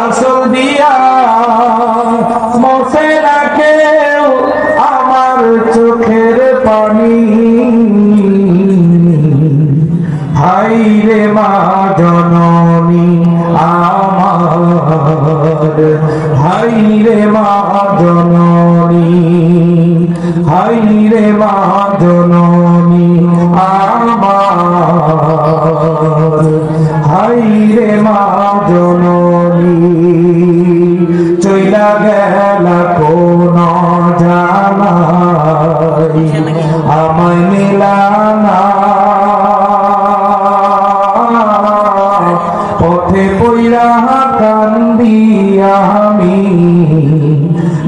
আসল দিয়া মোছে না কেউ আমার চোখের পানি। হাই রে মা জননী আমার, হাই রে মা জননী, হাই রে মা জননী আমার, হাই রে মা জননী। চইলা গেল কোন জানাই আমায় মিলানা, পথে পইরা কান্দি আমি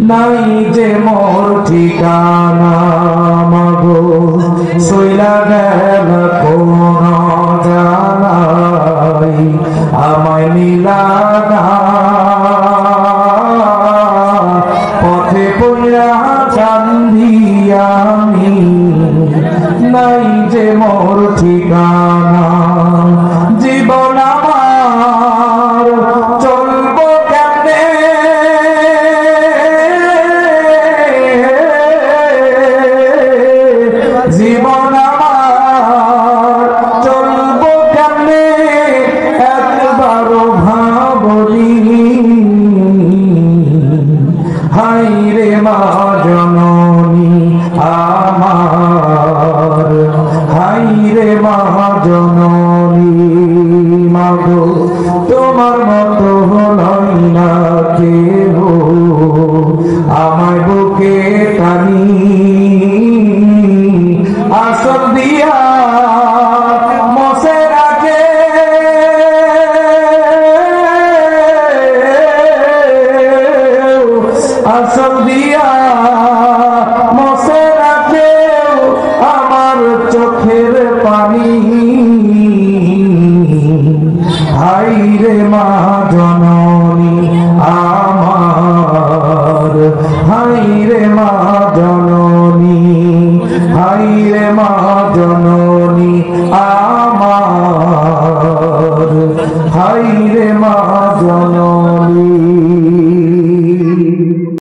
নাই যে মোর ঠিকানা। মাগো চইলা গেল কোন জানাই আমায় মিলানা, পথে পইরা কান্দি আমি নাই যে মোর ঠিকানা। জীবন আমার চলবো কেমনে, জীবন আমার চলবো কেমনে একবারও ভাবনি। হাই রে মা জননী আমার, হাই রে মা জননী। মাগো তোমার মতো নয় না কেহ আমায় বুকে টানি, আসল দিয়া মোছে রাখে আসল দিয়া মোছে রাখে আমার চোখের পানি। হাই রে মা জননী আমার, হাই রে মা জননী, হাই রে মা জননী আমার, হাই রে মা জননী।